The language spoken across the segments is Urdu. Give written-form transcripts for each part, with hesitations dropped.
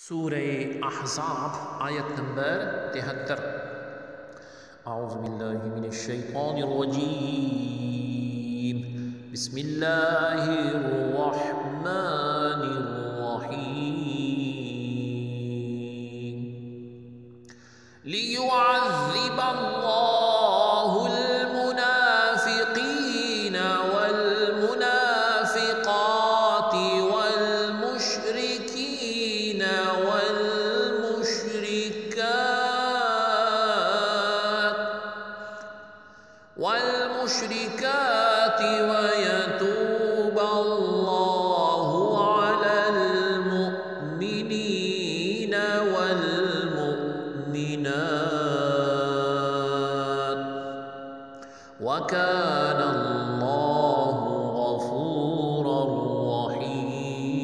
سورہ احزاب آیت نمبر 73۔ اعوذ باللہ من الشیطان الرجیم، بسم اللہ الرحمن الرحیم۔ لیعذب اللہ المنافقین والمنافقات والمشرکین والمشركات ويتوب الله على المؤمنين والمؤمنات وكان الله غفورا رحيما۔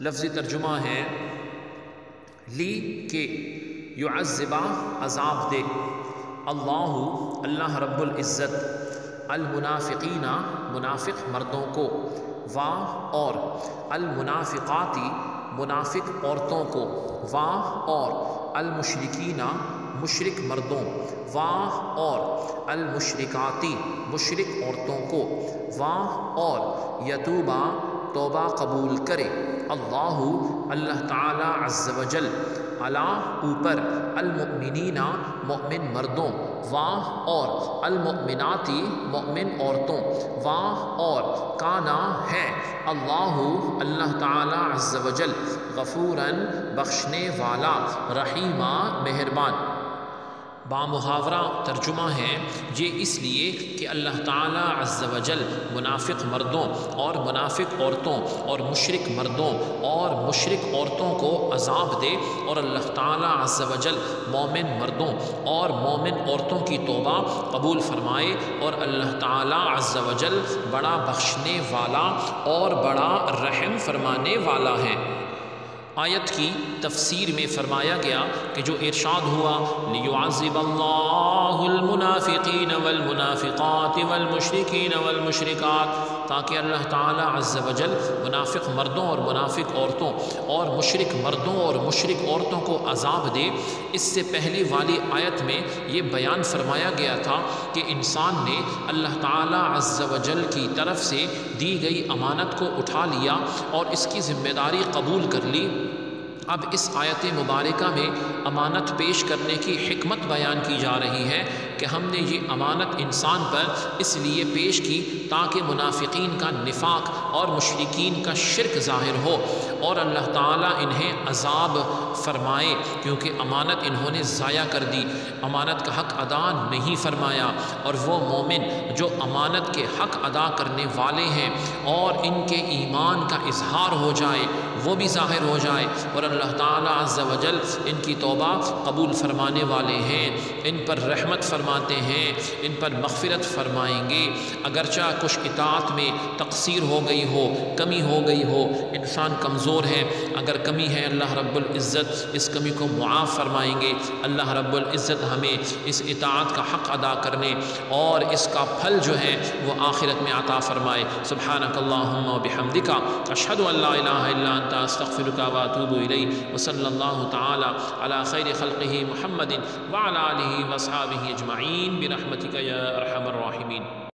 لفظی ترجمہ ہے لی کے یعذبہ عذاب دے، اللہ رب العزت المنافقین منافق مردوں کو، اور المنافقاتی منافق عورتوں کو، اور المشرکین مشرک مردوں، اور المشرکاتی مشرک عورتوں کو، اور یتوبہ توبہ قبول کرے اللہ تعالی عز و جل اوپر المؤمنین مؤمن مردوں، اور المؤمناتی مؤمن عورتوں، اور کانا ہے اللہ تعالی عز و جل غفوراً بخشنے والا، رحیمہ مہربان۔ بامحاورہ ترجمہ ہے یہ اس لیے کہ اللہ تعالی عز و جل منافق مردوں اور منافق عورتوں اور مشرک مردوں اور مشرک عورتوں کو عذاب دے، اور اللہ تعالی عز و جل مومن مردوں اور مومن عورتوں کی توبہ قبول فرمائے، اور اللہ تعالی عز و جل بڑا بخشنے والا اور بڑا رحم فرمانے والا ہے۔ آیت کی تفسیر میں فرمایا گیا کہ جو ارشاد ہوا لیعذب اللہ المنافقین والمنافقات والمشرکین والمشرکات، تاکہ اللہ تعالی عز و جل منافق مردوں اور منافق عورتوں اور مشرک مردوں اور مشرک عورتوں کو عذاب دے۔ اس سے پہلی والی آیت میں یہ بیان فرمایا گیا تھا کہ انسان نے اللہ تعالی عز و جل کی طرف سے دی گئی امانت کو اٹھا لیا اور اس کی ذمہ داری قبول کر لی۔ اب اس آیت مبارکہ میں امانت پیش کرنے کی حکمت بیان کی جا رہی ہے کہ ہم نے یہ امانت انسان پر اس لیے پیش کی تاکہ منافقین کا نفاق اور مشرکین کا شرک ظاہر ہو اور اللہ تعالیٰ انہیں عذاب فرمائے، کیونکہ امانت انہوں نے ضائع کر دی، امانت کا حق ادا نہیں فرمایا، اور وہ مومن جو امانت کے حق ادا کرنے والے ہیں اور ان کے ایمان کا اظہار ہو جائے، وہ بھی ظاہر ہو جائے، اور اللہ تعالیٰ عز و جل ان کی توبہ قبول فرمانے والے ہیں، ان پر رحمت فرماتے ہیں، ان پر مغفرت فرمائیں گے۔ اگرچہ کچھ اطاعت میں تقصیر ہو گئی ہو، کمی ہو گئی ہو، انسان کمزور ہے، اگر کمی ہے اللہ رب العزت اس کمی کو معاف فرمائیں گے۔ اللہ رب العزت ہمیں اس اطاعت کا حق ادا کرنے اور اس کا پھل جو ہے وہ آخرت میں عطا فرمائے۔ سبحانک اللہم و بحمدک، اشہد ان لا الہ الا انت، استغفرک و اتوب الیک، وصلی اللہ تعالی علی خیر خلقہ محمد وعلی آلہ واصحابہ اجمعین برحمتک یا ارحم الراحمین۔